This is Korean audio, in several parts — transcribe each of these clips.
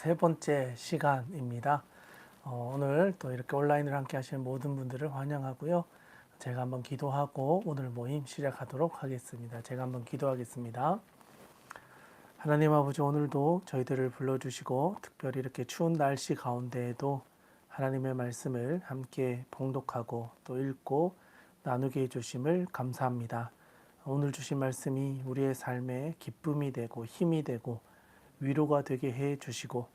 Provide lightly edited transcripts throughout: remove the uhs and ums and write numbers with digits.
세 번째 시간입니다. 오늘 또 이렇게 온라인으로 함께 하시는 모든 분들을 환영하고요. 제가 한번 기도하고 오늘 모임 시작하도록 하겠습니다. 제가 한번 기도하겠습니다. 하나님 아버지, 오늘도 저희들을 불러주시고 특별히 이렇게 추운 날씨 가운데에도 하나님의 말씀을 함께 봉독하고 또 읽고 나누게 해주심을 감사합니다. 오늘 주신 말씀이 우리의 삶에 기쁨이 되고 힘이 되고 위로가 되게 해 주시고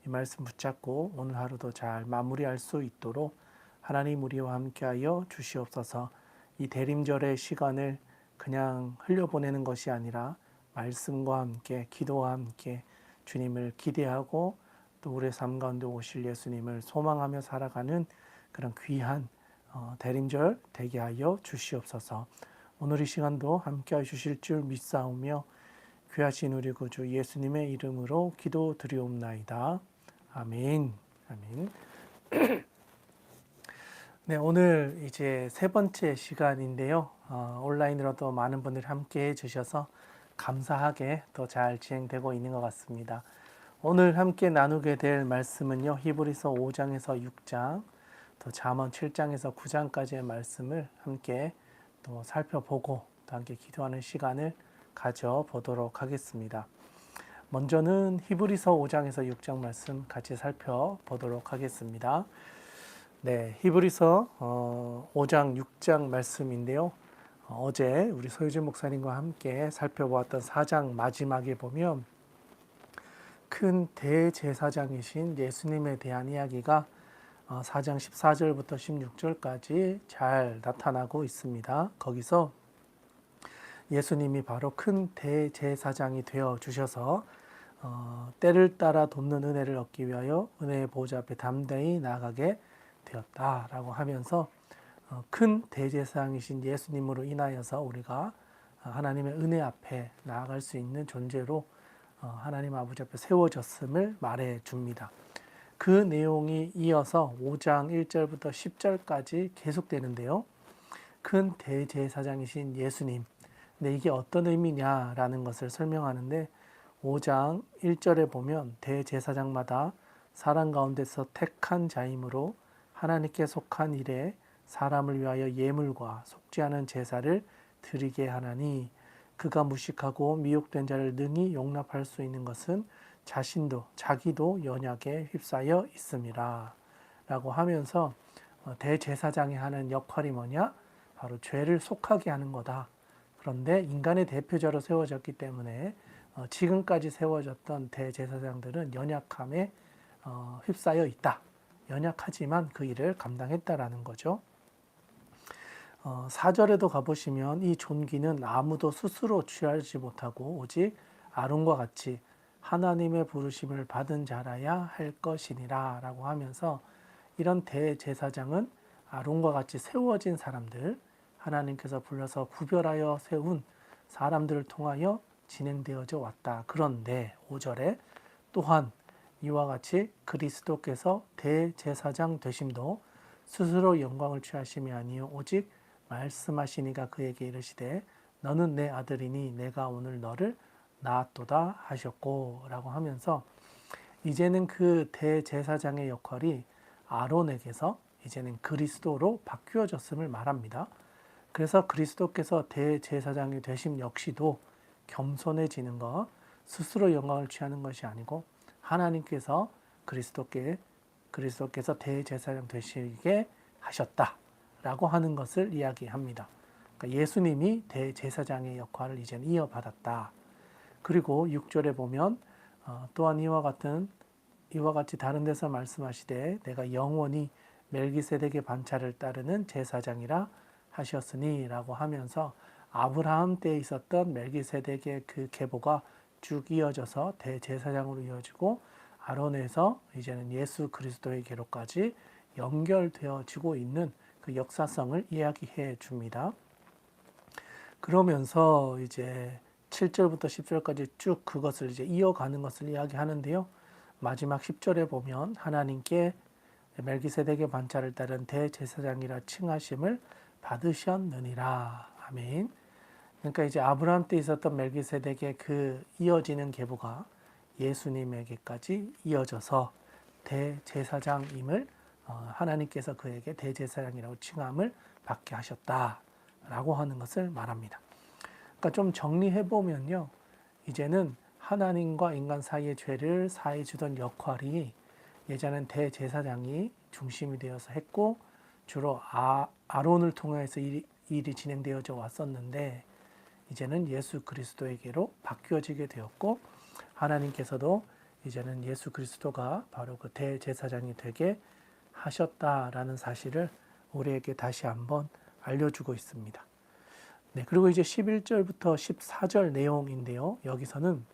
이 말씀 붙잡고 오늘 하루도 잘 마무리할 수 있도록 하나님 우리와 함께하여 주시옵소서. 이 대림절의 시간을 그냥 흘려보내는 것이 아니라 말씀과 함께 기도와 함께 주님을 기대하고 또 우리의 삶 가운데 오실 예수님을 소망하며 살아가는 그런 귀한 대림절 되게 하여 주시옵소서. 오늘 이 시간도 함께하여 주실 줄 믿사오며 귀하신 우리 구주 예수님의 이름으로 기도드리옵나이다. 아멘. 아멘. 네, 오늘 이제 세 번째 시간인데요. 온라인으로도 많은 분들이 함께 해주셔서 감사하게 더 잘 진행되고 있는 것 같습니다. 오늘 함께 나누게 될 말씀은요, 히브리서 5장에서 6장, 또 잠언 7장에서 9장까지의 말씀을 함께 또 살펴보고 또 함께 기도하는 시간을 가져보도록 하겠습니다. 먼저는 히브리서 5장에서 6장 말씀 같이 살펴보도록 하겠습니다. 네, 히브리서 5장 6장 말씀인데요. 어제 우리 소유진 목사님과 함께 살펴보았던 4장 마지막에 보면 큰 대제사장이신 예수님에 대한 이야기가 4장 14절부터 16절까지 잘 나타나고 있습니다. 거기서 예수님이 바로 큰 대제사장이 되어 주셔서 때를 따라 돕는 은혜를 얻기 위하여 은혜의 보좌 앞에 담대히 나아가게 되었다라고 하면서 큰 대제사장이신 예수님으로 인하여서 우리가 하나님의 은혜 앞에 나아갈 수 있는 존재로 하나님 아버지 앞에 세워졌음을 말해 줍니다. 그 내용이 이어서 5장 1절부터 10절까지 계속되는데요. 큰 대제사장이신 예수님, 근데 이게 어떤 의미냐라는 것을 설명하는데 5장 1절에 보면 대제사장마다 사람 가운데서 택한 자이므로 하나님께 속한 일에 사람을 위하여 예물과 속지 않은 제사를 드리게 하나니 그가 무식하고 미혹된 자를 능히 용납할 수 있는 것은 자기도 연약에 휩싸여 있음이라 라고 하면서 대제사장이 하는 역할이 뭐냐? 바로 죄를 속하게 하는 거다. 그런데 인간의 대표자로 세워졌기 때문에 지금까지 세워졌던 대제사장들은 연약함에 휩싸여 있다. 연약하지만 그 일을 감당했다라는 거죠. 4절에도 가보시면 이 존귀는 아무도 스스로 취하지 못하고 오직 아론과 같이 하나님의 부르심을 받은 자라야 할 것이니라 라고 하면서 이런 대제사장은 아론과 같이 세워진 사람들, 하나님께서 불러서 구별하여 세운 사람들을 통하여 진행되어져 왔다. 그런데 5절에 또한 이와 같이 그리스도께서 대제사장 되심도 스스로 영광을 취하심이 아니요 오직 말씀하시니가 그에게 이르시되 너는 내 아들이니 내가 오늘 너를 낳았도다 하셨고 라고 하면서 이제는 그 대제사장의 역할이 아론에게서 이제는 그리스도로 바뀌어졌음을 말합니다. 그래서 그리스도께서 대제사장이 되심 역시도 겸손해지는 것, 스스로 영광을 취하는 것이 아니고 하나님께서 그리스도께서 대제사장 되시게 하셨다라고 하는 것을 이야기합니다. 그러니까 예수님이 대제사장의 역할을 이제는 이어받았다. 그리고 6절에 보면 또한 이와 같이 다른 데서 말씀하시되 내가 영원히 멜기세덱의 반차를 따르는 제사장이라 하셨으니 라고 하면서 아브라함 때에 있었던 멜기세덱의 그 계보가 쭉 이어져서 대제사장으로 이어지고 아론에서 이제는 예수 그리스도의 계로까지 연결되어지고 있는 그 역사성을 이야기해 줍니다. 그러면서 이제 7절부터 10절까지 쭉 그것을 이제 이어가는 것을 이야기하는데요. 마지막 10절에 보면 하나님께 멜기세덱의 반차를 따른 대제사장이라 칭하심을 받으셨느니라. 아멘. 그러니까 이제 아브라함 때 있었던 멜기세덱의 그 이어지는 계보가 예수님에게까지 이어져서 대제사장임을 하나님께서 그에게 대제사장이라고 칭함을 받게 하셨다라고 하는 것을 말합니다. 그러니까 좀 정리해 보면요, 이제는 하나님과 인간 사이의 죄를 사해 주던 역할이 예전엔 대제사장이 중심이 되어서 했고 주로 아론을 통해서 일이 진행되어져 왔었는데 이제는 예수 그리스도에게로 바뀌어지게 되었고 하나님께서도 이제는 예수 그리스도가 바로 그 대제사장이 되게 하셨다라는 사실을 우리에게 다시 한번 알려주고 있습니다. 네, 그리고 이제 11절부터 14절 내용인데요. 여기서는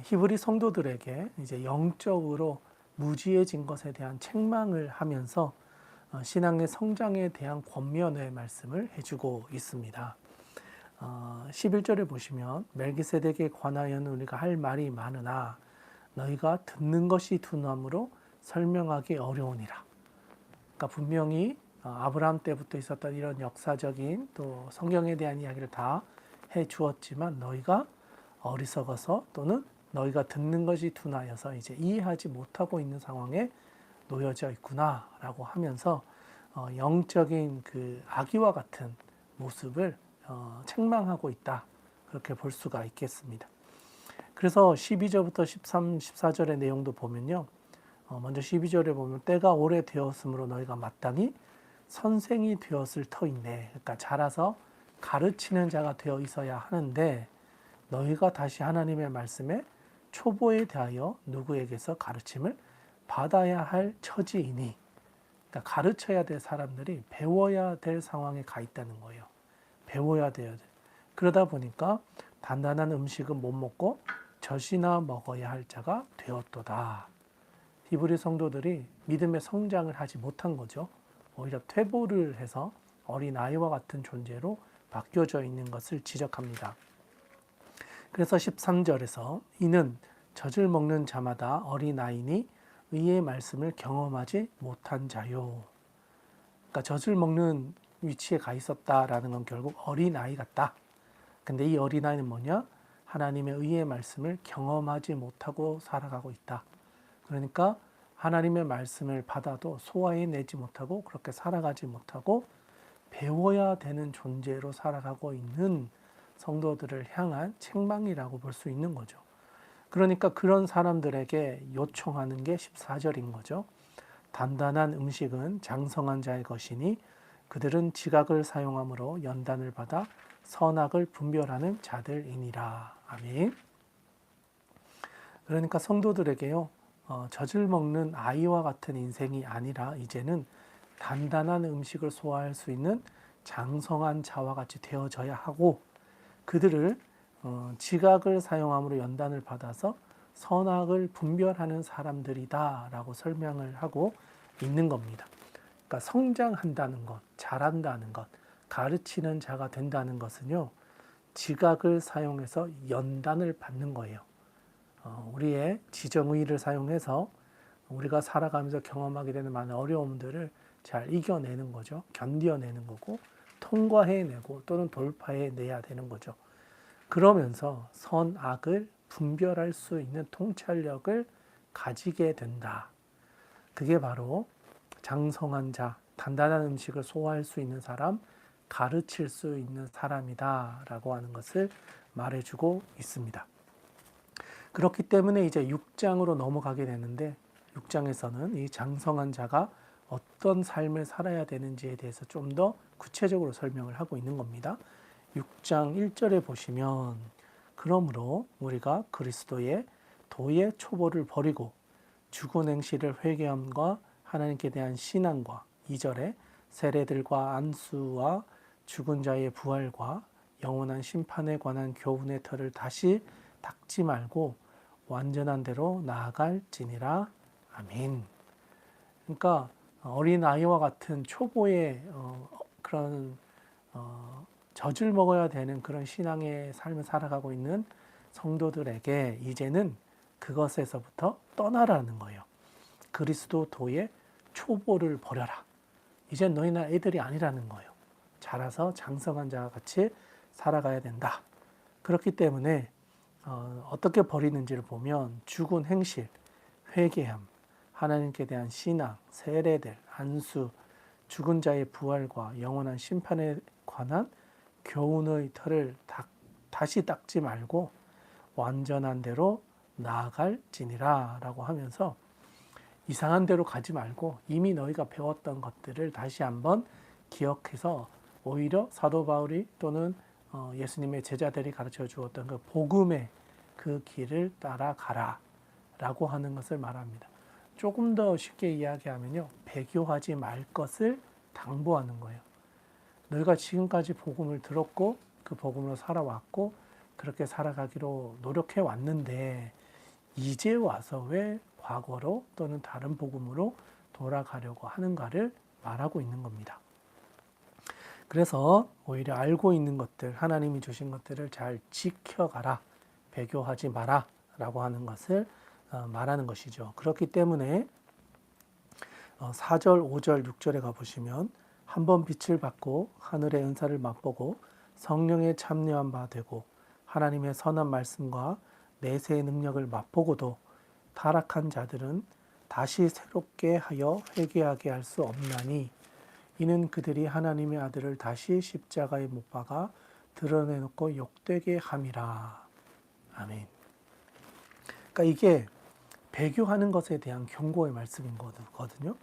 히브리 성도들에게 이제 영적으로 무지해진 것에 대한 책망을 하면서 신앙의 성장에 대한 권면의 말씀을 해주고 있습니다. 11절에 보시면 멜기세덱에 관하여는 우리가 할 말이 많으나 너희가 듣는 것이 둔함으로 설명하기 어려우니라. 그러니까 분명히 아브라함 때부터 있었던 이런 역사적인 또 성경에 대한 이야기를 다 해주었지만 너희가 어리석어서 또는 너희가 듣는 것이 둔하여서 이제 이해하지 못하고 있는 상황에 놓여져 있구나라고 하면서 영적인 그 아기와 같은 모습을 책망하고 있다. 그렇게 볼 수가 있겠습니다. 그래서 12절부터 13, 14절의 내용도 보면요. 먼저 12절에 보면 때가 오래되었으므로 너희가 마땅히 선생이 되었을 터인데, 그러니까 자라서 가르치는 자가 되어 있어야 하는데 너희가 다시 하나님의 말씀에 초보에 대하여 누구에게서 가르침을 받아야 할 처지이니, 그러니까 가르쳐야 될 사람들이 배워야 될 상황에 가 있다는 거예요. 배워야 돼야 돼. 그러다 보니까 단단한 음식은 못 먹고 젖이나 먹어야 할 자가 되었도다. 히브리 성도들이 믿음의 성장을 하지 못한 거죠. 오히려 퇴보를 해서 어린아이와 같은 존재로 바뀌어져 있는 것을 지적합니다. 그래서 13절에서 이는 젖을 먹는 자마다 어린아이니 의의 말씀을 경험하지 못한 자요. 그러니까 젖을 먹는 위치에 가 있었다라는 건 결국 어린아이 같다. 근데 이 어린아이는 뭐냐? 하나님의 의의 말씀을 경험하지 못하고 살아가고 있다. 그러니까 하나님의 말씀을 받아도 소화해내지 못하고 그렇게 살아가지 못하고 배워야 되는 존재로 살아가고 있는 성도들을 향한 책망이라고 볼 수 있는 거죠. 그러니까 그런 사람들에게 요청하는 게 14절인 거죠. 단단한 음식은 장성한 자의 것이니 그들은 지각을 사용함으로 연단을 받아 선악을 분별하는 자들이니라. 아멘. 그러니까 성도들에게요, 젖을 먹는 아이와 같은 인생이 아니라 이제는 단단한 음식을 소화할 수 있는 장성한 자와 같이 되어져야 하고 그들을 지각을 사용함으로 연단을 받아서 선악을 분별하는 사람들이다라고 설명을 하고 있는 겁니다. 그러니까 성장한다는 것, 잘한다는 것, 가르치는 자가 된다는 것은요, 지각을 사용해서 연단을 받는 거예요. 우리의 지정의를 사용해서 우리가 살아가면서 경험하게 되는 많은 어려움들을 잘 이겨내는 거죠. 견뎌내는 거고 통과해내고 또는 돌파해내야 되는 거죠. 그러면서 선악을 분별할 수 있는 통찰력을 가지게 된다. 그게 바로 장성한 자, 단단한 음식을 소화할 수 있는 사람, 가르칠 수 있는 사람이다 라고 하는 것을 말해주고 있습니다. 그렇기 때문에 이제 6장으로 넘어가게 되는데 6장에서는 이 장성한 자가 어떤 삶을 살아야 되는지에 대해서 좀 더 구체적으로 설명을 하고 있는 겁니다. 6장 1절에 보시면 그러므로 우리가 그리스도의 도의 초보를 버리고 죽은 행실을 회개함과 하나님께 대한 신앙과 2절에 세례들과 안수와 죽은 자의 부활과 영원한 심판에 관한 교훈의 터를 다시 닦지 말고 완전한 대로 나아갈지니라. 아멘. 그러니까 어린아이와 같은 초보의 그런 젖을 먹어야 되는 그런 신앙의 삶을 살아가고 있는 성도들에게 이제는 그것에서부터 떠나라는 거예요. 그리스도 도의 초보를 버려라. 이제 너희는 애들이 아니라는 거예요. 자라서 장성한 자와 같이 살아가야 된다. 그렇기 때문에 어떻게 버리는지를 보면 죽은 행실, 회개함, 하나님께 대한 신앙, 세례들, 안수, 죽은 자의 부활과 영원한 심판에 관한 교훈의 틀을 다시 닦지 말고 완전한 대로 나아갈지니라 라고 하면서 이상한 대로 가지 말고 이미 너희가 배웠던 것들을 다시 한번 기억해서 오히려 사도 바울이 또는 예수님의 제자들이 가르쳐 주었던 그 복음의 그 길을 따라가라 라고 하는 것을 말합니다. 조금 더 쉽게 이야기하면요, 배교하지 말 것을 당부하는 거예요. 너희가 지금까지 복음을 들었고 그 복음으로 살아왔고 그렇게 살아가기로 노력해 왔는데 이제 와서 왜 과거로 또는 다른 복음으로 돌아가려고 하는가를 말하고 있는 겁니다. 그래서 오히려 알고 있는 것들, 하나님이 주신 것들을 잘 지켜가라, 배교하지 마라 라고 하는 것을 말하는 것이죠. 그렇기 때문에 4절, 5절, 6절에 가보시면 한번 빛을 받고 하늘의 은사를 맛보고 성령에 참여한 바 되고 하나님의 선한 말씀과 내세의 능력을 맛보고도 타락한 자들은 다시 새롭게 하여 회개하게 할 수 없나니 이는 그들이 하나님의 아들을 다시 십자가에 못 박아 드러내놓고 욕되게 함이라. 아멘. 그러니까 이게 배교하는 것에 대한 경고의 말씀인 거거든요.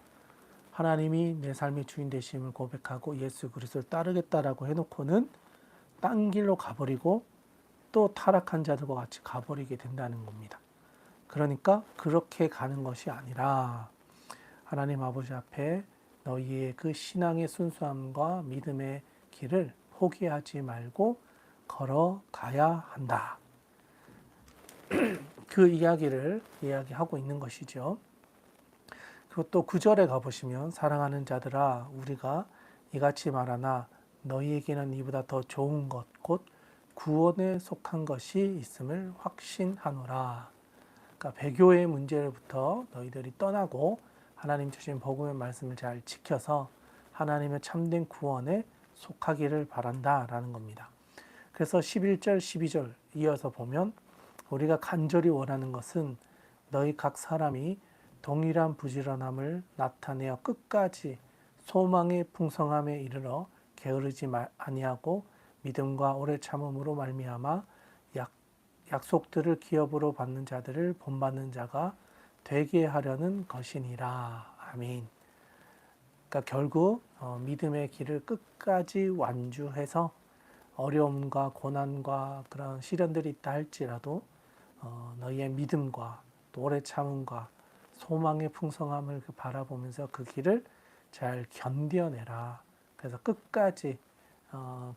하나님이 내 삶의 주인 되심을 고백하고 예수 그리스도를 따르겠다라고 해놓고는 딴 길로 가버리고 또 타락한 자들과 같이 가버리게 된다는 겁니다. 그러니까 그렇게 가는 것이 아니라 하나님 아버지 앞에 너희의 그 신앙의 순수함과 믿음의 길을 포기하지 말고 걸어가야 한다. 그 이야기를 이야기하고 있는 것이죠. 그리고 또 9절에 가보시면 사랑하는 자들아 우리가 이같이 말하나 너희에게는 이보다 더 좋은 것 곧 구원에 속한 것이 있음을 확신하노라. 그러니까 배교의 문제로부터 너희들이 떠나고 하나님 주신 복음의 말씀을 잘 지켜서 하나님의 참된 구원에 속하기를 바란다라는 겁니다. 그래서 11절, 12절 이어서 보면 우리가 간절히 원하는 것은 너희 각 사람이 동일한 부지런함을 나타내어 끝까지 소망의 풍성함에 이르러 게으르지 아니하고 믿음과 오래 참음으로 말미암아 약속들을 기업으로 받는 자들을 본받는 자가 되게 하려는 것이니라. 아멘. 그러니까 결국 믿음의 길을 끝까지 완주해서 어려움과 고난과 그런 시련들이 있다 할지라도 너희의 믿음과 또 오래 참음과 소망의 풍성함을 바라보면서 그 길을 잘 견뎌내라. 그래서 끝까지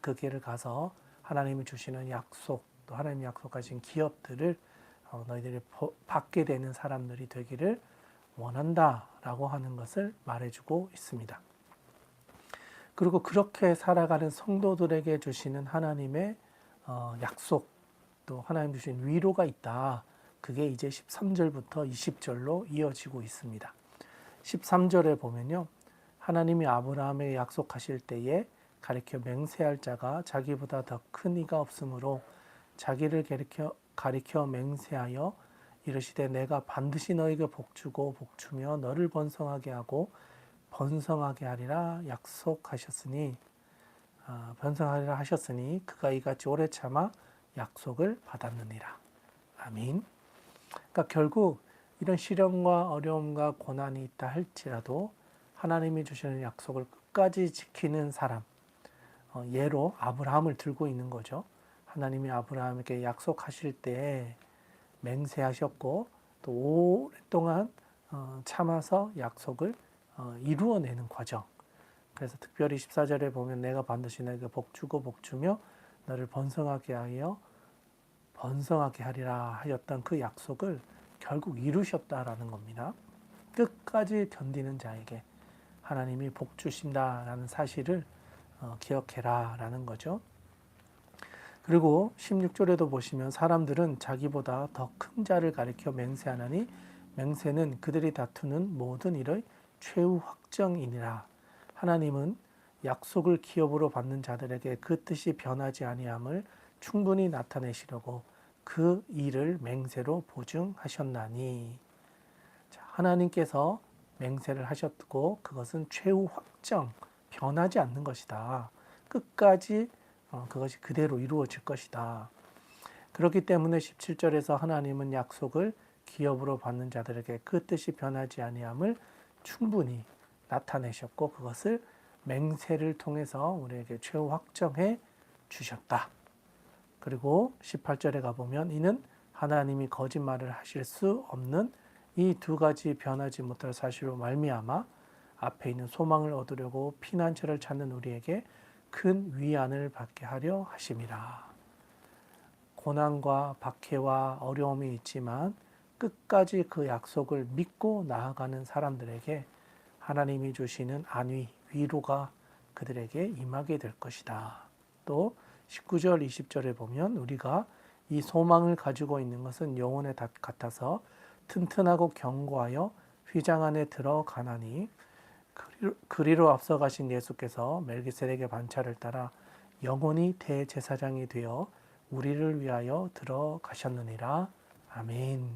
그 길을 가서 하나님이 주시는 약속, 또 하나님이 약속하신 기업들을 너희들이 받게 되는 사람들이 되기를 원한다라고 하는 것을 말해주고 있습니다. 그리고 그렇게 살아가는 성도들에게 주시는 하나님의 약속, 또 하나님 주신 위로가 있다. 그게 이제 13절부터 20절로 이어지고 있습니다. 13절에 보면요. 하나님이 아브라함에게 약속하실 때에 가리켜 맹세할 자가 자기보다 더 큰 이가 없으므로 자기를 가리켜 맹세하여 이르시되 내가 반드시 너에게 복주고 복주며 너를 번성하게 하고 번성하게 하리라 약속하셨으니 번성하리라 하셨으니 그가 이같이 오래 참아 약속을 받았느니라. 아멘. 그러니까 결국 이런 시련과 어려움과 고난이 있다 할지라도 하나님이 주시는 약속을 끝까지 지키는 사람, 예로 아브라함을 들고 있는 거죠. 하나님이 아브라함에게 약속하실 때 맹세하셨고 또 오랫동안 참아서 약속을 이루어내는 과정. 그래서 특별히 14절에 보면 내가 반드시 너에게 복주고 복주며 너를 번성하게 하여 번성하게 하리라 하였던 그 약속을 결국 이루셨다라는 겁니다. 끝까지 견디는 자에게 하나님이 복 주신다라는 사실을 기억해라 라는 거죠. 그리고 16절에도 보시면 사람들은 자기보다 더 큰 자를 가리켜 맹세하나니 맹세는 그들이 다투는 모든 일의 최후 확정이니라. 하나님은 약속을 기업으로 받는 자들에게 그 뜻이 변하지 아니함을 충분히 나타내시려고 그 일을 맹세로 보증하셨나니. 자, 하나님께서 맹세를 하셨고 그것은 최후 확정, 변하지 않는 것이다. 끝까지 그것이 그대로 이루어질 것이다. 그렇기 때문에 17절에서 하나님은 약속을 기업으로 받는 자들에게 그 뜻이 변하지 아니함을 충분히 나타내셨고 그것을 맹세를 통해서 우리에게 최후 확정해 주셨다. 그리고 18절에 가보면 이는 하나님이 거짓말을 하실 수 없는 이 두 가지 변하지 못할 사실로 말미암아 앞에 있는 소망을 얻으려고 피난처를 찾는 우리에게 큰 위안을 받게 하려 하심이라. 고난과 박해와 어려움이 있지만 끝까지 그 약속을 믿고 나아가는 사람들에게 하나님이 주시는 안위, 위로가 그들에게 임하게 될 것이다. 또 19절, 20절에 보면 우리가 이 소망을 가지고 있는 것은 영혼의 닷 같아서 튼튼하고 견고하여 휘장 안에 들어가나니 그리로 앞서 가신 예수께서 멜기세덱의 반차를 따라 영원히 대제사장이 되어 우리를 위하여 들어가셨느니라. 아멘.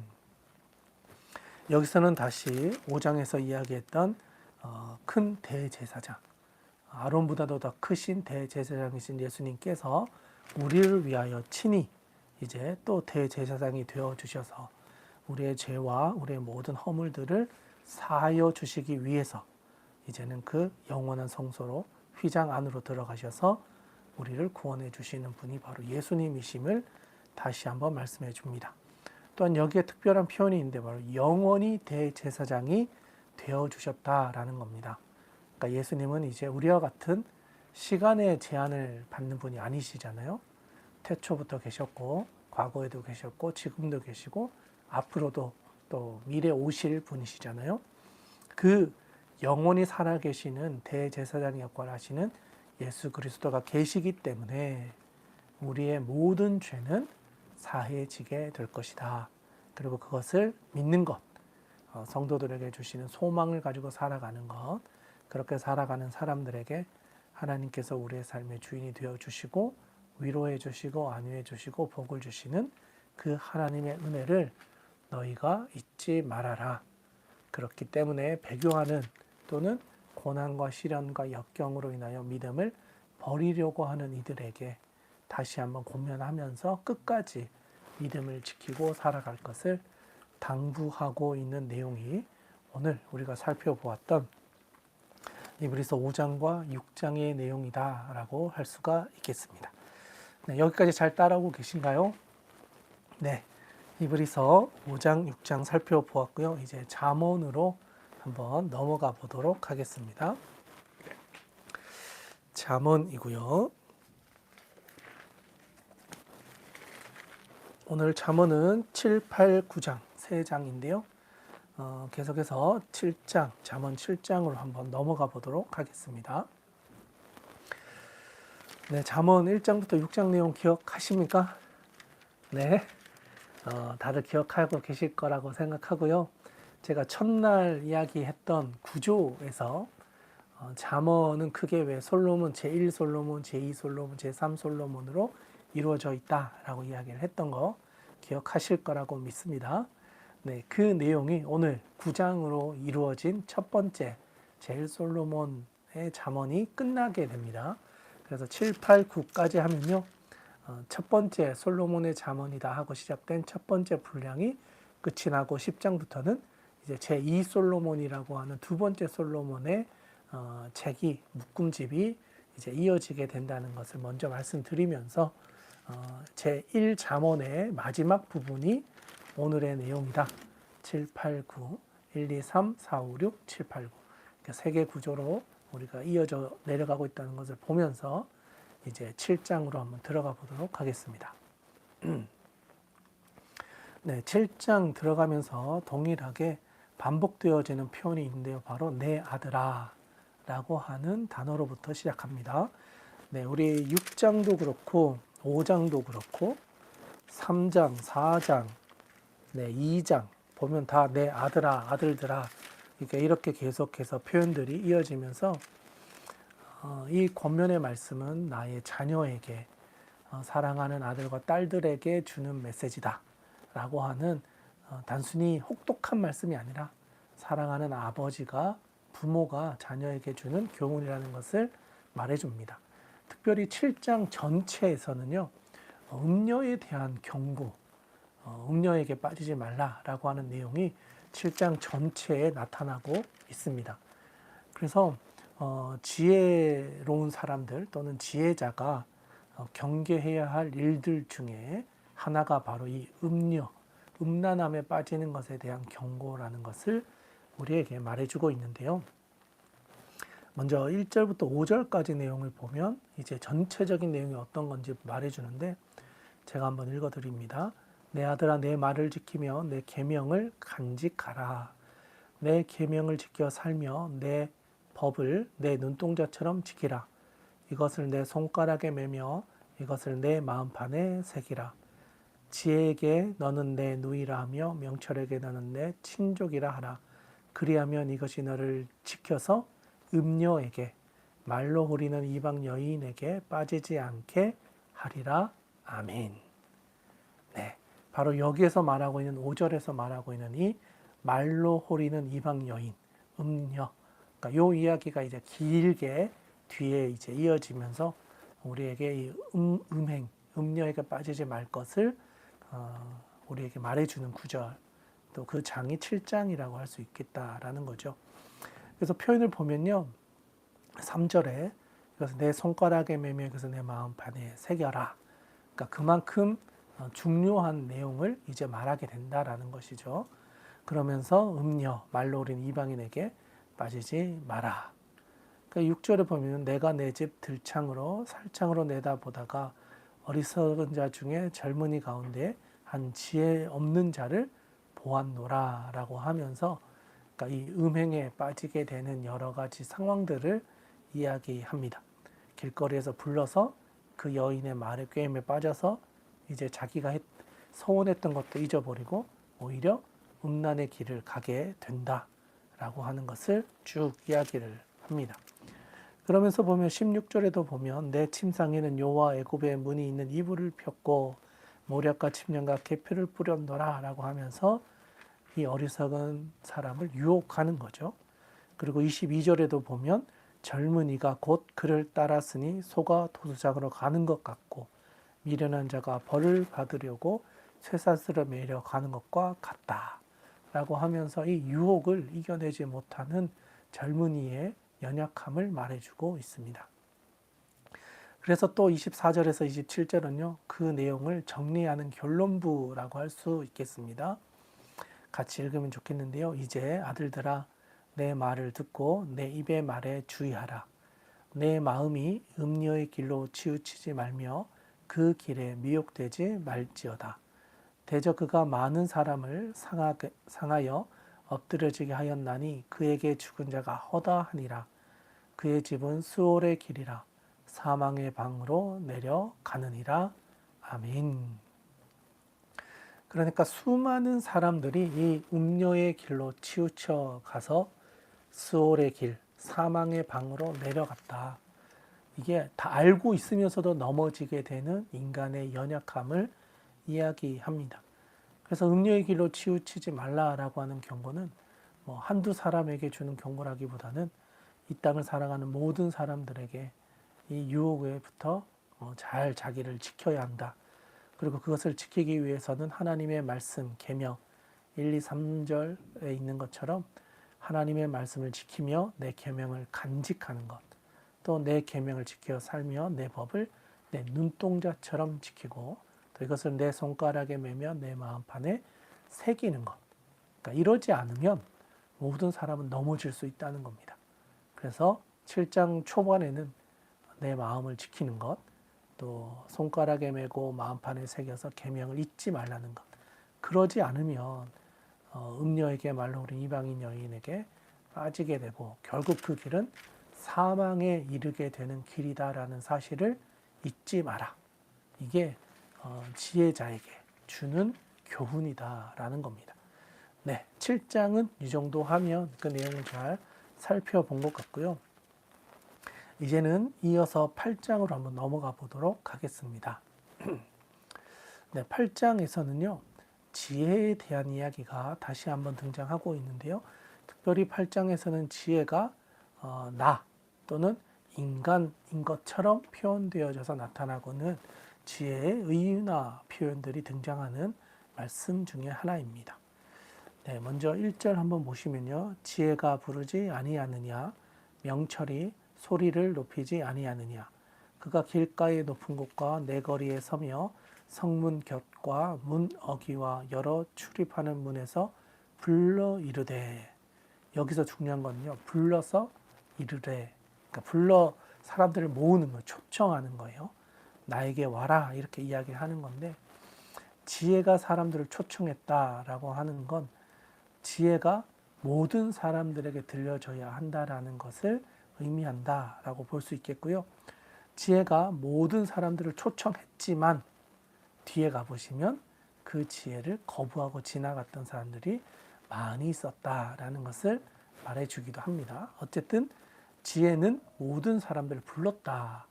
여기서는 다시 5장에서 이야기했던 큰 대제사장, 아론보다도 더 크신 대제사장이신 예수님께서 우리를 위하여 친히 이제 또 대제사장이 되어 주셔서 우리의 죄와 우리의 모든 허물들을 사하여 주시기 위해서 이제는 그 영원한 성소로 휘장 안으로 들어가셔서 우리를 구원해 주시는 분이 바로 예수님이심을 다시 한번 말씀해 줍니다. 또한 여기에 특별한 표현이 있는데 바로 영원히 대제사장이 되어 주셨다라는 겁니다. 그러니까 예수님은 이제 우리와 같은 시간의 제한을 받는 분이 아니시잖아요. 태초부터 계셨고 과거에도 계셨고 지금도 계시고 앞으로도 또 미래 오실 분이시잖아요. 그 영원히 살아계시는 대제사장 역할을 하시는 예수 그리스도가 계시기 때문에 우리의 모든 죄는 사해지게 될 것이다. 그리고 그것을 믿는 것, 성도들에게 주시는 소망을 가지고 살아가는 것, 그렇게 살아가는 사람들에게 하나님께서 우리의 삶의 주인이 되어주시고 위로해 주시고 안위해 주시고 복을 주시는 그 하나님의 은혜를 너희가 잊지 말아라. 그렇기 때문에 배교하는 또는 고난과 시련과 역경으로 인하여 믿음을 버리려고 하는 이들에게 다시 한번 고면하면서 끝까지 믿음을 지키고 살아갈 것을 당부하고 있는 내용이 오늘 우리가 살펴보았던 이브리서 5장과 6장의 내용이다라고 할 수가 있겠습니다. 네, 여기까지 잘 따라오고 계신가요? 네, 이브리서 5장, 6장 살펴보았고요. 이제 잠언으로 한번 넘어가 보도록 하겠습니다. 잠언이고요. 오늘 잠언은 7, 8, 9장 세 장인데요. 계속해서 7장, 잠언 7장으로 한번 넘어가 보도록 하겠습니다. 네, 잠언 1장부터 6장 내용 기억하십니까? 네, 다들 기억하고 계실 거라고 생각하고요. 제가 첫날 이야기했던 구조에서 잠언은 크게 왜 솔로몬, 제1 솔로몬, 제2 솔로몬, 제3 솔로몬으로 이루어져 있다라고 이야기를 했던 거 기억하실 거라고 믿습니다. 네, 그 내용이 오늘 9장으로 이루어진 첫 번째 제1 솔로몬의 잠언이 끝나게 됩니다. 그래서 7, 8, 9까지 하면요. 첫 번째 솔로몬의 잠언이다 하고 시작된 첫 번째 분량이 끝이 나고 10장부터는 이제 제2 솔로몬이라고 하는 두 번째 솔로몬의 책이 묶음집이 이제 이어지게 된다는 것을 먼저 말씀드리면서 제1 잠언의 마지막 부분이 오늘의 내용이다. 7, 8, 9, 1, 2, 3, 4, 5, 6, 7, 8, 9 이렇게 세 개 구조로 우리가 이어져 내려가고 있다는 것을 보면서 이제 7장으로 한번 들어가 보도록 하겠습니다. 네, 7장 들어가면서 동일하게 반복되어지는 표현이 있는데요. 바로 내 아들아 라고 하는 단어로부터 시작합니다. 네, 우리 6장도 그렇고 5장도 그렇고 3장, 4장, 네, 2장 보면 다 내 아들아, 아들들아 이렇게 계속해서 표현들이 이어지면서 이 권면의 말씀은 나의 자녀에게 사랑하는 아들과 딸들에게 주는 메시지다 라고 하는 단순히 혹독한 말씀이 아니라 사랑하는 아버지가 부모가 자녀에게 주는 교훈이라는 것을 말해줍니다. 특별히 7장 전체에서는요, 음녀에 대한 경고, 음녀에게 빠지지 말라라고 하는 내용이 7장 전체에 나타나고 있습니다. 그래서 지혜로운 사람들 또는 지혜자가 경계해야 할 일들 중에 하나가 바로 이 음녀, 음란함에 빠지는 것에 대한 경고라는 것을 우리에게 말해주고 있는데요. 먼저 1절부터 5절까지 내용을 보면 이제 전체적인 내용이 어떤 건지 말해주는데 제가 한번 읽어드립니다. 내 아들아 내 말을 지키며 내 계명을 간직하라. 내 계명을 지켜 살며 내 법을 내 눈동자처럼 지키라. 이것을 내 손가락에 매며 이것을 내 마음판에 새기라. 지혜에게 너는 내 누이라 하며 명철에게 너는 내 친족이라 하라. 그리하면 이것이 너를 지켜서 음녀에게 말로 호리는 이방 여인에게 빠지지 않게 하리라. 아멘. 네, 바로 여기에서 말하고 있는 5절에서 말하고 있는 이 말로 호리는 이방 여인, 음녀. 그러니까 요 이야기가 이제 길게 뒤에 이제 이어지면서 우리에게 이 음행, 음녀에게 빠지지 말 것을 우리에게 말해주는 구절, 또 그 장이 7장이라고 할 수 있겠다라는 거죠. 그래서 표현을 보면요, 3절에 이것을 내 손가락에 매며 이것을 내 마음판에 새겨라. 그러니까 그만큼 중요한 내용을 이제 말하게 된다라는 것이죠. 그러면서 음녀, 말로 우린 이방인에게 빠지지 마라. 그러니까 6절에 보면 내가 내 집 들창으로 살창으로 내다보다가 어리석은 자 중에 젊은이 가운데 한 지혜 없는 자를 보았노라 라고 하면서 그러니까 이 음행에 빠지게 되는 여러 가지 상황들을 이야기합니다. 길거리에서 불러서 그 여인의 말에 꾀임에 빠져서 이제 자기가 서원했던 것도 잊어버리고 오히려 음란의 길을 가게 된다라고 하는 것을 쭉 이야기를 합니다. 그러면서 보면 16절에도 보면 내 침상에는 여호와 애굽의 문이 있는 이불을 폈고 모략과 침령과 계표를 뿌렸노라 라고 하면서 이 어리석은 사람을 유혹하는 거죠. 그리고 22절에도 보면 젊은이가 곧 그를 따랐으니 소가 도수장으로 가는 것 같고 미련한 자가 벌을 받으려고 쇠사슬을 매려 가는 것과 같다 라고 하면서 이 유혹을 이겨내지 못하는 젊은이의 연약함을 말해주고 있습니다. 그래서 또 24절에서 27절은요, 그 내용을 정리하는 결론부라고 할 수 있겠습니다. 같이 읽으면 좋겠는데요. 이제 아들들아 내 말을 듣고 내 입의 말에 주의하라. 내 마음이 음녀의 길로 치우치지 말며 그 길에 미혹되지 말지어다. 대저 그가 많은 사람을 상하여 엎드려지게 하였나니 그에게 죽은 자가 허다하니라. 그의 집은 수올의 길이라 사망의 방으로 내려가느니라. 아멘. 그러니까 수많은 사람들이 이 음녀의 길로 치우쳐 가서 스올의 길, 사망의 방으로 내려갔다. 이게 다 알고 있으면서도 넘어지게 되는 인간의 연약함을 이야기합니다. 그래서 음녀의 길로 치우치지 말라라고 하는 경고는 뭐 한두 사람에게 주는 경고라기보다는 이 땅을 살아가는 모든 사람들에게 이 유혹에부터 잘 자기를 지켜야 한다. 그리고 그것을 지키기 위해서는 하나님의 말씀, 계명 1, 2, 3절에 있는 것처럼 하나님의 말씀을 지키며 내 계명을 간직하는 것, 또 내 계명을 지켜 살며 내 법을 내 눈동자처럼 지키고 또 이것을 내 손가락에 매며 내 마음판에 새기는 것. 그러니까 이러지 않으면 모든 사람은 넘어질 수 있다는 겁니다. 그래서 7장 초반에는 내 마음을 지키는 것, 또 손가락에 메고 마음판에 새겨서 계명을 잊지 말라는 것. 그러지 않으면 음녀에게 말로 우리 이방인 여인에게 빠지게 되고 결국 그 길은 사망에 이르게 되는 길이다라는 사실을 잊지 마라. 이게 지혜자에게 주는 교훈이다라는 겁니다. 네, 7장은 이 정도 하면 그 내용을 잘 살펴본 것 같고요. 이제는 이어서 8장으로 한번 넘어가 보도록 하겠습니다. 네, 8장에서는요, 지혜에 대한 이야기가 다시 한번 등장하고 있는데요. 특별히 8장에서는 지혜가 나 또는 인간인 것처럼 표현되어져서 나타나고는 지혜의 의유나 표현들이 등장하는 말씀 중에 하나입니다. 네, 먼저 1절 한번 보시면요. 지혜가 부르지 아니하느냐, 명철이 소리를 높이지 아니하느냐. 그가 길가의 높은 곳과 내거리에 서며 성문 곁과 문 어귀와 여러 출입하는 문에서 불러 이르되. 여기서 중요한 건요. 불러서 이르되. 그러니까 불러 사람들을 모으는 거, 초청하는 거예요. 나에게 와라 이렇게 이야기하는 건데 지혜가 사람들을 초청했다라고 하는 건 지혜가 모든 사람들에게 들려져야 한다라는 것을 의미한다라고 볼 수 있겠고요. 지혜가 모든 사람들을 초청했지만 뒤에 가보시면 그 지혜를 거부하고 지나갔던 사람들이 많이 있었다라는 것을 말해주기도 합니다. 어쨌든 지혜는 모든 사람들을 불렀다.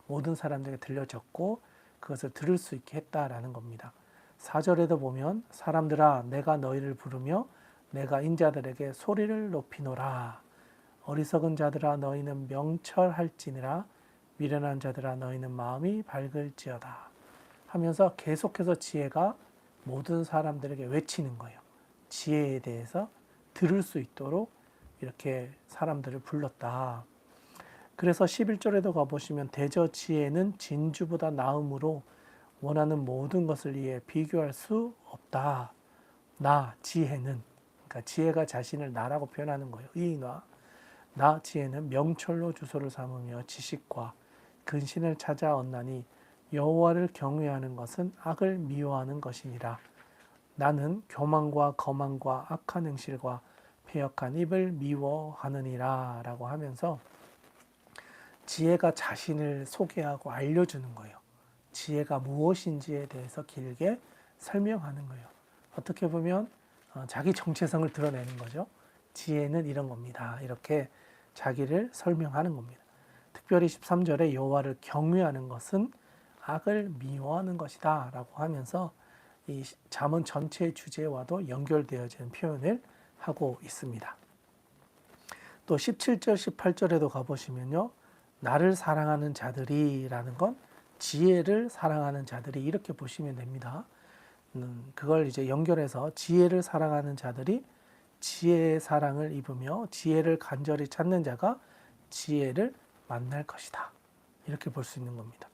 모든 사람들에게 들려졌고 그것을 들을 수 있게 했다라는 겁니다. 4절에도 보면 사람들아 내가 너희를 부르며 내가 인자들에게 소리를 높이노라. 어리석은 자들아 너희는 명철할지니라. 미련한 자들아 너희는 마음이 밝을지어다. 하면서 계속해서 지혜가 모든 사람들에게 외치는 거예요. 지혜에 대해서 들을 수 있도록 이렇게 사람들을 불렀다. 그래서 11절에도 가보시면 대저 지혜는 진주보다 나음으로 원하는 모든 것을 이에 비교할 수 없다. 나 지혜는, 그러니까 지혜가 자신을 나라고 표현하는 거예요. 의인화. 나 지혜는 명철로 주소를 삼으며 지식과 근신을 찾아 얻나니 여호와를 경외하는 것은 악을 미워하는 것이니라. 나는 교만과 거만과 악한 행실과 패역한 입을 미워하느니라 라고 하면서 지혜가 자신을 소개하고 알려주는 거예요. 지혜가 무엇인지에 대해서 길게 설명하는 거예요. 어떻게 보면 자기 정체성을 드러내는 거죠. 지혜는 이런 겁니다. 이렇게 자기를 설명하는 겁니다. 특별히 13절에 여호와를 경외하는 것은 악을 미워하는 것이다 라고 하면서 이 잠언 전체의 주제와도 연결되어지는 표현을 하고 있습니다. 또 17절, 18절에도 가보시면요. 나를 사랑하는 자들이라는 건 지혜를 사랑하는 자들이 이렇게 보시면 됩니다. 그걸 이제 연결해서 지혜를 사랑하는 자들이 지혜의 사랑을 입으며 지혜를 간절히 찾는 자가 지혜를 만날 것이다. 이렇게 볼 수 있는 겁니다.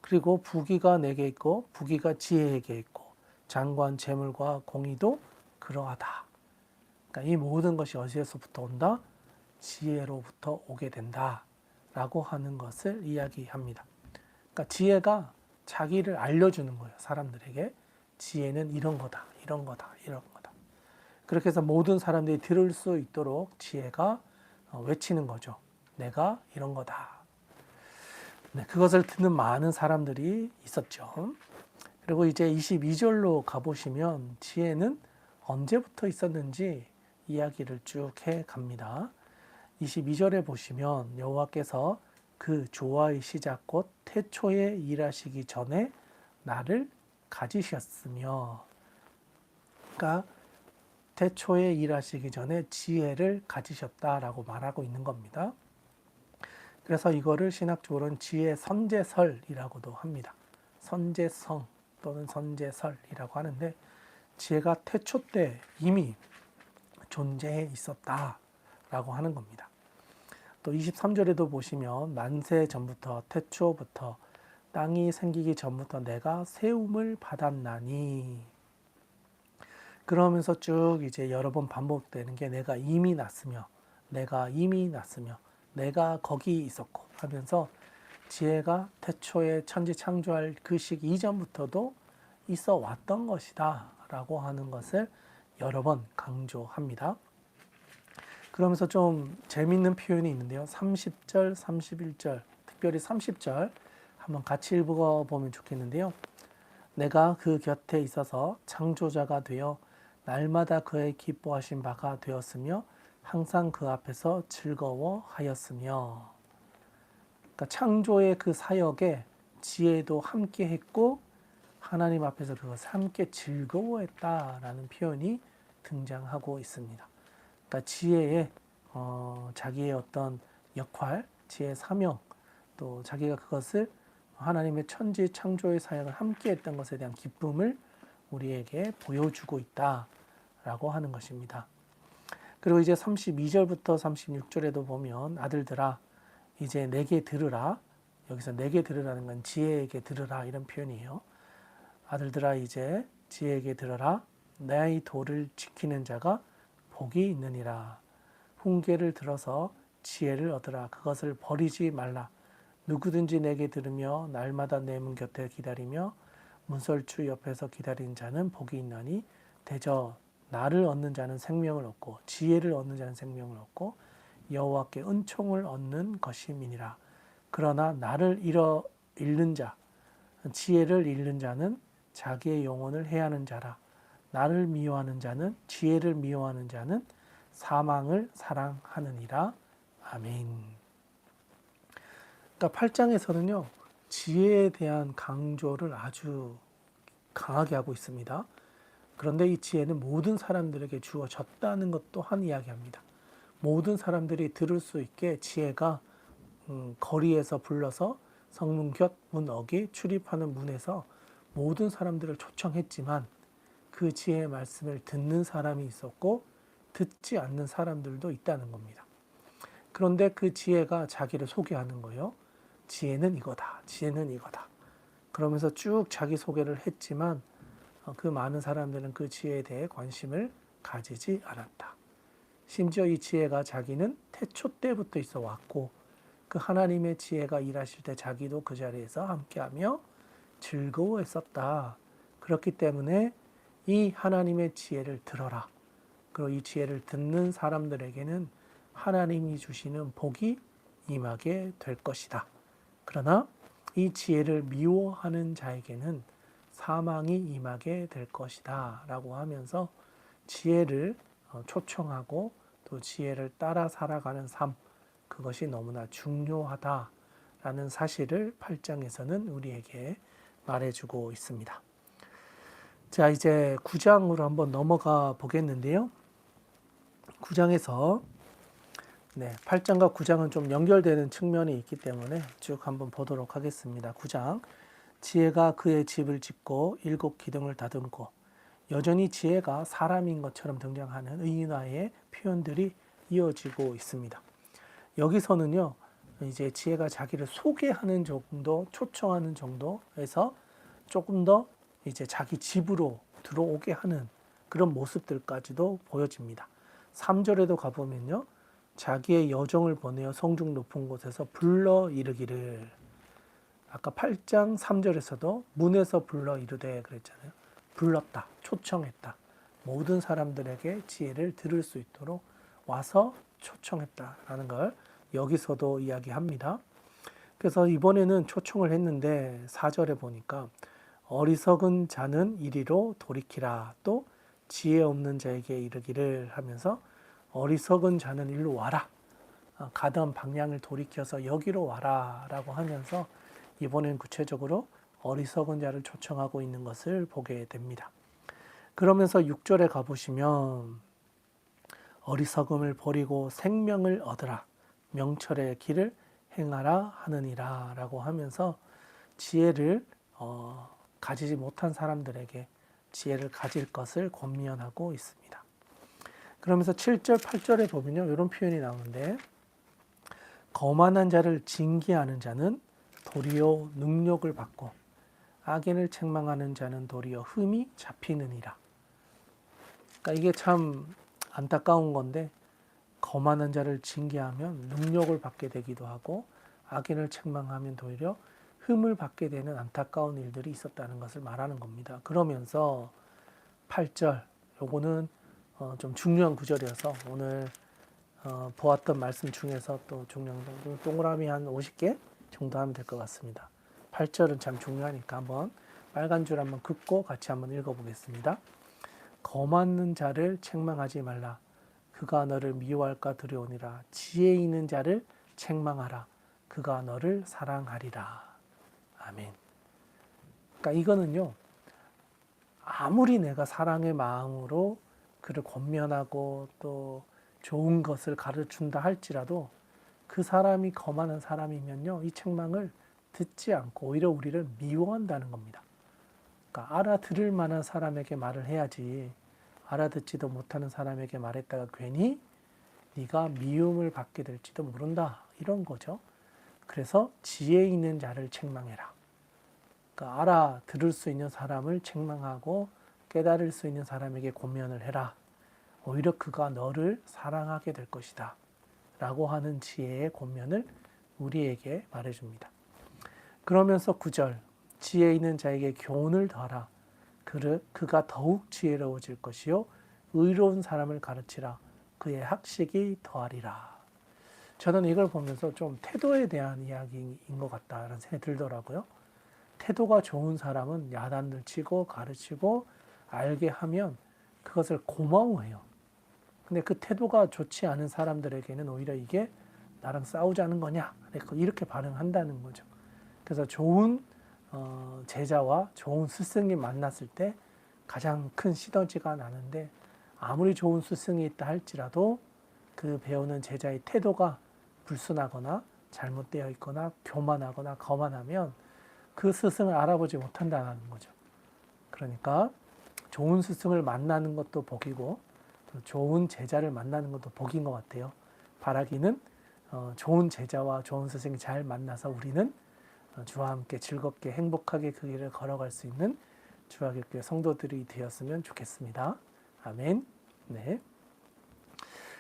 그리고 부귀가 내게 있고 부귀가 지혜에게 있고 장관 재물과 공의도 그러하다. 그러니까 이 모든 것이 어디에서부터 온다? 지혜로부터 오게 된다. 라고 하는 것을 이야기합니다. 그러니까 지혜가 자기를 알려주는 거예요. 사람들에게. 지혜는 이런 거다. 이런 거다. 이런 거다. 그렇게 해서 모든 사람들이 들을 수 있도록 지혜가 외치는 거죠. 내가 이런 거다. 네, 그것을 듣는 많은 사람들이 있었죠. 그리고 이제 22절로 가보시면 지혜는 언제부터 있었는지 이야기를 쭉 해 갑니다. 22절에 보시면 여호와께서 그 조화의 시작 곧 태초에 일하시기 전에 나를 가지셨으며, 그러니까 태초에 일하시기 전에 지혜를 가지셨다라고 말하고 있는 겁니다. 그래서 이거를 신학적으로는 지혜 선제설이라고도 합니다. 선제성 또는 선제설이라고 하는데 지혜가 태초 때 이미 존재해 있었다라고 하는 겁니다. 또 23절에도 보시면 만세 전부터 태초부터 땅이 생기기 전부터 내가 세움을 받았나니, 그러면서 쭉 이제 여러 번 반복되는 게 내가 이미 났으며 내가 이미 났으며 내가 거기 있었고 하면서 지혜가 태초에 천지 창조할 그 시기 이전부터도 있어 왔던 것이다 라고 하는 것을 여러 번 강조합니다. 그러면서 좀 재밌는 표현이 있는데요. 30절, 31절, 특별히 30절 한번 같이 읽어보면 좋겠는데요. 내가 그 곁에 있어서 창조자가 되어 날마다 그의 기뻐하신 바가 되었으며 항상 그 앞에서 즐거워하였으며, 그러니까 창조의 그 사역에 지혜도 함께 했고 하나님 앞에서 그것을 함께 즐거워했다라는 표현이 등장하고 있습니다. 그러니까 지혜의 자기의 어떤 역할, 지혜의 사명, 또 자기가 그것을 하나님의 천지 창조의 사역을 함께 했던 것에 대한 기쁨을 우리에게 보여주고 있다라고 하는 것입니다. 그리고 이제 32절부터 36절에도 보면 아들들아 이제 내게 들으라. 여기서 내게 들으라는 건 지혜에게 들으라 이런 표현이에요. 아들들아 이제 지혜에게 들으라. 나의 도를 지키는 자가 복이 있느니라. 훈계를 들어서 지혜를 얻으라. 그것을 버리지 말라. 누구든지 내게 들으며 날마다 내 문 곁에 기다리며 문설주 옆에서 기다리는 자는 복이 있나니 대저 나를 얻는 자는 생명을 얻고 지혜를 얻는 자는 생명을 얻고 여호와께 은총을 얻는 것임이니라. 그러나 나를 잃는 자, 지혜를 잃는 자는 자기의 영혼을 해하는 자라. 나를 미워하는 자는 지혜를 미워하는 자는 사망을 사랑하느니라. 아멘. 그러니까 8장에서는요. 지혜에 대한 강조를 아주 강하게 하고 있습니다. 그런데 이 지혜는 모든 사람들에게 주어졌다는 것 또한 이야기합니다. 모든 사람들이 들을 수 있게 지혜가 거리에서 불러서 성문 곁 문 어기 출입하는 문에서 모든 사람들을 초청했지만 그 지혜의 말씀을 듣는 사람이 있었고 듣지 않는 사람들도 있다는 겁니다. 그런데 그 지혜가 자기를 소개하는 거예요. 지혜는 이거다. 지혜는 이거다. 그러면서 쭉 자기 소개를 했지만 그 많은 사람들은 그 지혜에 대해 관심을 가지지 않았다. 심지어 이 지혜가 자기는 태초 때부터 있어 왔고 그 하나님의 지혜가 일하실 때 자기도 그 자리에서 함께하며 즐거워했었다. 그렇기 때문에 이 하나님의 지혜를 들어라. 그리고 이 지혜를 듣는 사람들에게는 하나님이 주시는 복이 임하게 될 것이다. 그러나 이 지혜를 미워하는 자에게는 사망이 임하게 될 것이다 라고 하면서 지혜를 초청하고 또 지혜를 따라 살아가는 삶, 그것이 너무나 중요하다라는 사실을 8장에서는 우리에게 말해주고 있습니다. 자, 이제 9장으로 한번 넘어가 보겠는데요. 9장에서 8장과 9장은 좀 연결되는 측면이 있기 때문에 쭉 한번 보도록 하겠습니다. 9장. 지혜가 그의 집을 짓고 7 기둥을 다듬고. 여전히 지혜가 사람인 것처럼 등장하는 의인화의 표현들이 이어지고 있습니다. 여기서는요, 이제 지혜가 자기를 소개하는 정도, 초청하는 정도에서 조금 더 이제 자기 집으로 들어오게 하는 그런 모습들까지도 보여집니다. 3절에도 가보면요, 자기의 여종을 보내어 성중 높은 곳에서 불러 이르기를. 아까 8장 3절에서도 문에서 불러 이르되 그랬잖아요. 불렀다, 초청했다. 모든 사람들에게 지혜를 들을 수 있도록 와서 초청했다라는 걸 여기서도 이야기합니다. 그래서 이번에는 초청을 했는데 4절에 보니까 어리석은 자는 이리로 돌이키라. 또 지혜 없는 자에게 이르기를 하면서 어리석은 자는 일로 와라. 가던 방향을 돌이켜서 여기로 와라 라고 하면서 이번엔 구체적으로 어리석은 자를 초청하고 있는 것을 보게 됩니다. 그러면서 6절에 가보시면 어리석음을 버리고 생명을 얻으라. 명철의 길을 행하라 하느니라 라고 하면서 지혜를 가지지 못한 사람들에게 지혜를 가질 것을 권면하고 있습니다. 그러면서 7절, 8절에 보면요, 이런 표현이 나오는데 거만한 자를 징계하는 자는 도리어 능력을 받고 악인을 책망하는 자는 도리어 흠이 잡히느니라. 그러니까 이게 참 안타까운 건데 거만한 자를 징계하면 능력을 받게 되기도 하고 악인을 책망하면 도리어 흠을 받게 되는 안타까운 일들이 있었다는 것을 말하는 겁니다. 그러면서 8절, 요거는 좀 중요한 구절이어서 오늘 보았던 말씀 중에서 또 중요한 동그라미 한 50개 정도 하면 될 것 같습니다. 8절은 참 중요하니까 한번 빨간 줄 한번 긋고 같이 한번 읽어보겠습니다. 거만한 자를 책망하지 말라. 그가 너를 미워할까 두려우니라. 지혜 있는 자를 책망하라. 그가 너를 사랑하리라. 아멘. 그러니까 이거는요, 아무리 내가 사랑의 마음으로 그를 권면하고 또 좋은 것을 가르친다 할지라도 그 사람이 거만한 사람이면요, 이 책망을 듣지 않고 오히려 우리를 미워한다는 겁니다. 그러니까 알아들을 만한 사람에게 말을 해야지, 알아듣지도 못하는 사람에게 말했다가 괜히 네가 미움을 받게 될지도 모른다, 이런 거죠. 그래서 지혜 있는 자를 책망해라. 그러니까 알아들을 수 있는 사람을 책망하고 깨달을 수 있는 사람에게 권면을 해라. 오히려 그가 너를 사랑하게 될 것이다. 라고 하는 지혜의 권면을 우리에게 말해줍니다. 그러면서 9절, 지혜 있는 자에게 교훈을 더하라. 그가 더욱 지혜로워질 것이요 의로운 사람을 가르치라. 그의 학식이 더하리라. 저는 이걸 보면서 좀 태도에 대한 이야기인 것 같다라는 생각이 들더라고요. 태도가 좋은 사람은 야단을 치고 가르치고 알게 하면 그것을 고마워해요. 근데 그 태도가 좋지 않은 사람들에게는 오히려 이게 나랑 싸우자는 거냐, 이렇게 반응한다는 거죠. 그래서 좋은 제자와 좋은 스승이 만났을 때 가장 큰 시너지가 나는데, 아무리 좋은 스승이 있다 할지라도 그 배우는 제자의 태도가 불순하거나 잘못되어 있거나 교만하거나 거만하면 그 스승을 알아보지 못한다는 거죠. 그러니까 좋은 스승을 만나는 것도 복이고 좋은 제자를 만나는 것도 복인 것 같아요. 바라기는 좋은 제자와 좋은 스승이 잘 만나서 우리는 주와 함께 즐겁게 행복하게 그 길을 걸어갈 수 있는 주야교회 성도들이 되었으면 좋겠습니다. 아멘. 네.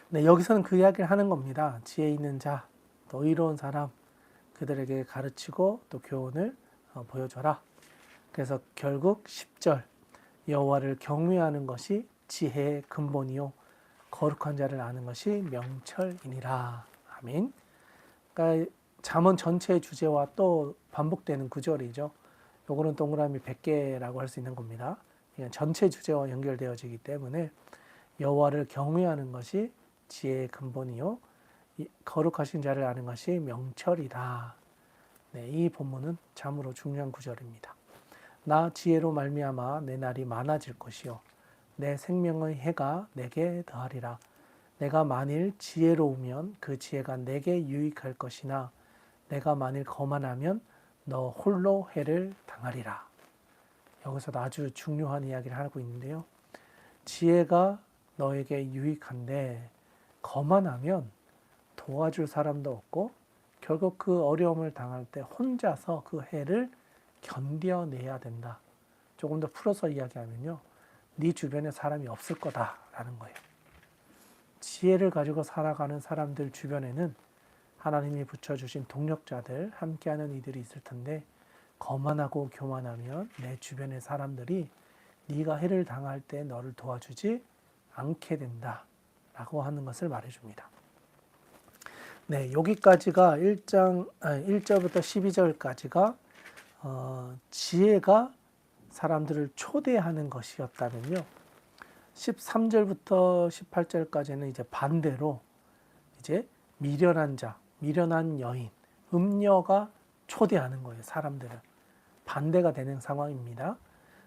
네, 여기서는 그 이야기를 하는 겁니다. 지혜 있는 자, 또 의로운 사람, 그들에게 가르치고 또 교훈을 보여줘라. 그래서 결국 10절, 여호와를 경외하는 것이 지혜의 근본이요 거룩한 자를 아는 것이 명철이니라. 아멘. 그러니까 잠언 전체의 주제와 또 반복되는 구절이죠. 요거는 동그라미 100개라고 할 수 있는 겁니다. 전체 주제와 연결되어지기 때문에 여호와를 경외하는 것이 지혜의 근본이요 거룩하신 자를 아는 것이 명철이다. 네, 이 본문은 참으로 중요한 구절입니다. 나 지혜로 말미암아 내 날이 많아질 것이요 내 생명의 해가 내게 더하리라. 내가 만일 지혜로우면 그 지혜가 내게 유익할 것이나 내가 만일 거만하면 너 홀로 해를 당하리라. 여기서도 아주 중요한 이야기를 하고 있는데요. 지혜가 너에게 유익한데 거만하면 도와줄 사람도 없고 결국 그 어려움을 당할 때 혼자서 그 해를 견뎌내야 된다. 조금 더 풀어서 이야기하면요. 네 주변에 사람이 없을 거다라는 거예요. 지혜를 가지고 살아가는 사람들 주변에는 하나님이 붙여주신 동력자들, 함께하는 이들이 있을 텐데 거만하고 교만하면 내 주변의 사람들이 네가 해를 당할 때 너를 도와주지 않게 된다라고 하는 것을 말해줍니다. 네, 여기까지가 1절부터 12절까지가 지혜가 사람들을 초대하는 것이었다면요. 13절부터 18절까지는 이제 반대로 이제 미련한 자, 미련한 여인, 음녀가 초대하는 거예요. 사람들을. 반대가 되는 상황입니다.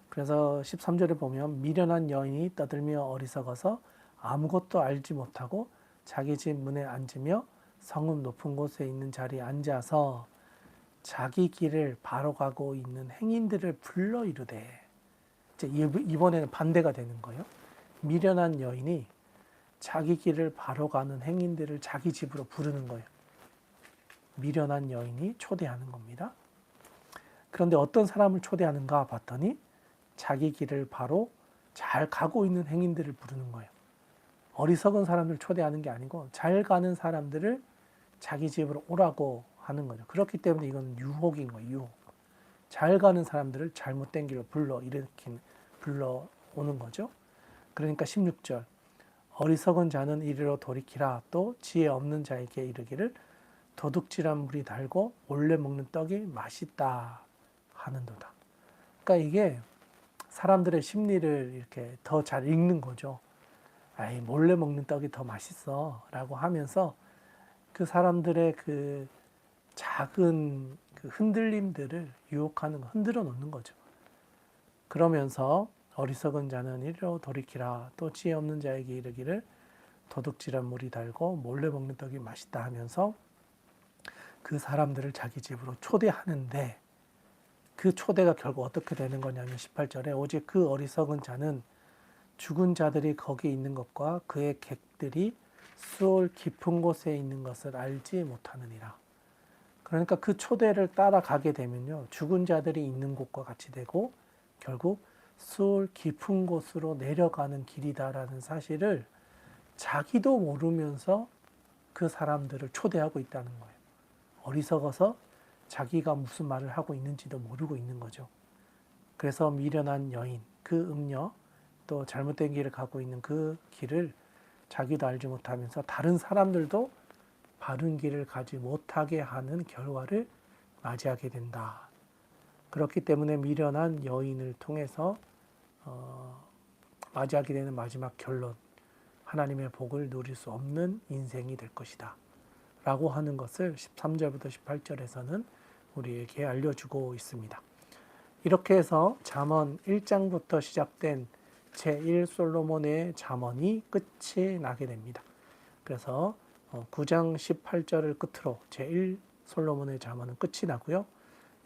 그래서 13절에 보면 미련한 여인이 떠들며 어리석어서 아무것도 알지 못하고 자기 집 문에 앉으며 성읍 높은 곳에 있는 자리에 앉아서 자기 길을 바로 가고 있는 행인들을 불러 이르되, 이번에는 반대가 되는 거예요. 미련한 여인이 자기 길을 바로 가는 행인들을 자기 집으로 부르는 거예요. 미련한 여인이 초대하는 겁니다. 그런데 어떤 사람을 초대하는가 봤더니 자기 길을 바로 잘 가고 있는 행인들을 부르는 거예요. 어리석은 사람들 초대하는 게 아니고 잘 가는 사람들을 자기 집으로 오라고 하는 거죠. 그렇기 때문에 이건 유혹인 거예요. 유혹. 잘 가는 사람들을 잘못된 길로 불러오는 거죠. 그러니까 16절, 어리석은 자는 이리로 돌이키라. 또 지혜 없는 자에게 이르기를 도둑질한 물이 달고 몰래 먹는 떡이 맛있다 하는도다. 그러니까 이게 사람들의 심리를 이렇게 더 잘 읽는 거죠. 아이, 몰래 먹는 떡이 더 맛있어 라고 하면서 그 사람들의 그 작은 그 흔들림들을 유혹하는 거, 흔들어 놓는 거죠. 그러면서 어리석은 자는 이리로 돌이키라. 또 지혜 없는 자에게 이르기를 도둑질한 물이 달고 몰래 먹는 떡이 맛있다 하면서 그 사람들을 자기 집으로 초대하는데, 그 초대가 결국 어떻게 되는 거냐면 18절에 오직 그 어리석은 자는 죽은 자들이 거기 있는 것과 그의 객들이 수올 깊은 곳에 있는 것을 알지 못하느니라. 그러니까 그 초대를 따라가게 되면요, 죽은 자들이 있는 곳과 같이 되고 결국 수올 깊은 곳으로 내려가는 길이다라는 사실을 자기도 모르면서 그 사람들을 초대하고 있다는 거예요. 어리석어서 자기가 무슨 말을 하고 있는지도 모르고 있는 거죠. 그래서 미련한 여인, 그 음녀, 또 잘못된 길을 가고 있는 그 길을 자기도 알지 못하면서 다른 사람들도 바른 길을 가지 못하게 하는 결과를 맞이하게 된다. 그렇기 때문에 미련한 여인을 통해서 맞이하게 되는 마지막 결론, 하나님의 복을 누릴 수 없는 인생이 될 것이다 라고 하는 것을 13절부터 18절에서는 우리에게 알려주고 있습니다. 이렇게 해서 잠언 1장부터 시작된 제1 솔로몬의 잠언이 끝이 나게 됩니다. 그래서 9장 18절을 끝으로 제1 솔로몬의 잠언은 끝이 나고요.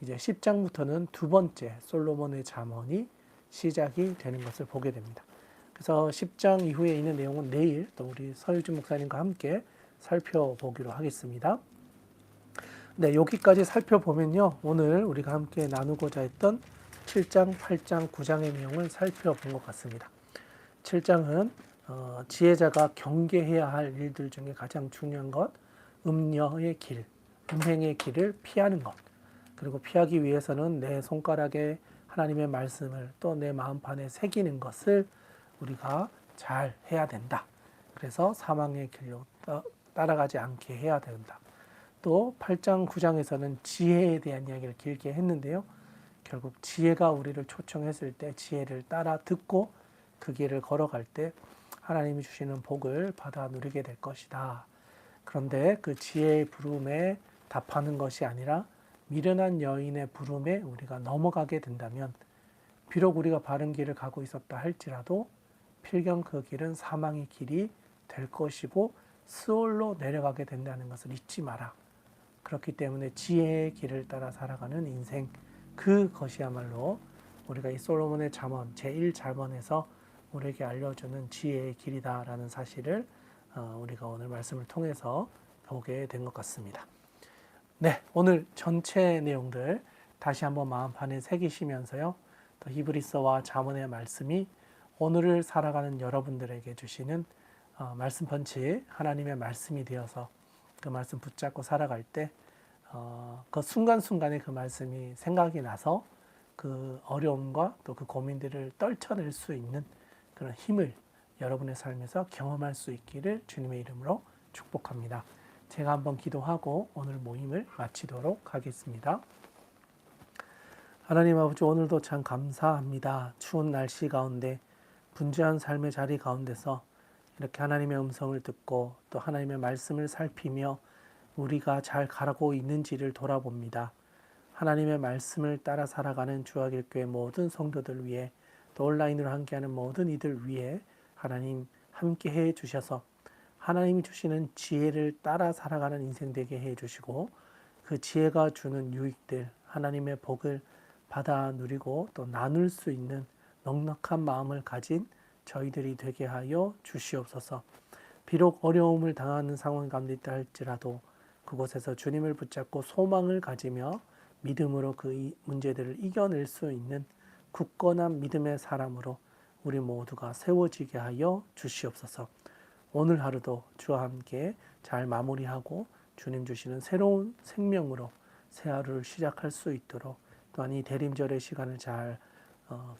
이제 10장부터는 두 번째 솔로몬의 잠언이 시작이 되는 것을 보게 됩니다. 그래서 10장 이후에 있는 내용은 내일 또 우리 서유진 목사님과 함께 살펴보기로 하겠습니다. 네, 여기까지 살펴보면요, 오늘 우리가 함께 나누고자 했던 7장, 8장, 9장의 내용을 살펴본 것 같습니다. 7장은 지혜자가 경계해야 할 일들 중에 가장 중요한 것, 음녀의 길, 음행의 길을 피하는 것. 그리고 피하기 위해서는 내 손가락에 하나님의 말씀을 또 내 마음판에 새기는 것을 우리가 잘 해야 된다. 그래서 사망의 길로 따라가지 않게 해야 된다. 또 8장, 9장에서는 지혜에 대한 이야기를 길게 했는데요. 결국 지혜가 우리를 초청했을 때 지혜를 따라 듣고 그 길을 걸어갈 때 하나님이 주시는 복을 받아 누리게 될 것이다. 그런데 그 지혜의 부름에 답하는 것이 아니라 미련한 여인의 부름에 우리가 넘어가게 된다면 비록 우리가 바른 길을 가고 있었다 할지라도 필경 그 길은 사망의 길이 될 것이고 스올로 내려가게 된다는 것을 잊지 마라. 그렇기 때문에 지혜의 길을 따라 살아가는 인생, 그것이야말로 우리가 이 솔로몬의 잠언 제1잠언에서 우리에게 알려주는 지혜의 길이다라는 사실을 우리가 오늘 말씀을 통해서 보게 된 것 같습니다. 네, 오늘 전체 내용들 다시 한번 마음판에 새기시면서요, 또 히브리서와 잠언의 말씀이 오늘을 살아가는 여러분들에게 주시는 말씀 펀치, 하나님의 말씀이 되어서 그 말씀 붙잡고 살아갈 때 그 순간순간에 그 말씀이 생각이 나서 그 어려움과 또 그 고민들을 떨쳐낼 수 있는 그런 힘을 여러분의 삶에서 경험할 수 있기를 주님의 이름으로 축복합니다. 제가 한번 기도하고 오늘 모임을 마치도록 하겠습니다. 하나님 아버지, 오늘도 참 감사합니다. 추운 날씨 가운데 분주한 삶의 자리 가운데서 이렇게 하나님의 음성을 듣고 또 하나님의 말씀을 살피며 우리가 잘 가고 있는지를 돌아봅니다. 하나님의 말씀을 따라 살아가는 주하길교회 모든 성도들 위해 또 온라인으로 함께하는 모든 이들 위해 하나님 함께해 주셔서 하나님이 주시는 지혜를 따라 살아가는 인생 되게 해 주시고 그 지혜가 주는 유익들, 하나님의 복을 받아 누리고 또 나눌 수 있는 넉넉한 마음을 가진 저희들이 되게 하여 주시옵소서. 비록 어려움을 당하는 상황 가운데 있다 할지라도 그곳에서 주님을 붙잡고 소망을 가지며 믿음으로 그 문제들을 이겨낼 수 있는 굳건한 믿음의 사람으로 우리 모두가 세워지게 하여 주시옵소서. 오늘 하루도 주와 함께 잘 마무리하고 주님 주시는 새로운 생명으로 새 하루를 시작할 수 있도록, 또한 이 대림절의 시간을 잘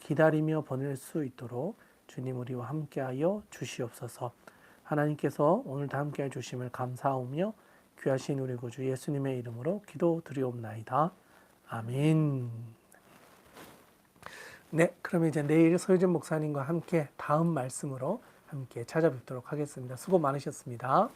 기다리며 보낼 수 있도록 주님 우리와 함께하여 주시옵소서. 하나님께서 오늘도 함께해 주심을 감사하며 귀하신 우리 구주 예수님의 이름으로 기도드리옵나이다. 아멘. 네, 그럼 이제 내일 서유진 목사님과 함께 다음 말씀으로 함께 찾아뵙도록 하겠습니다. 수고 많으셨습니다.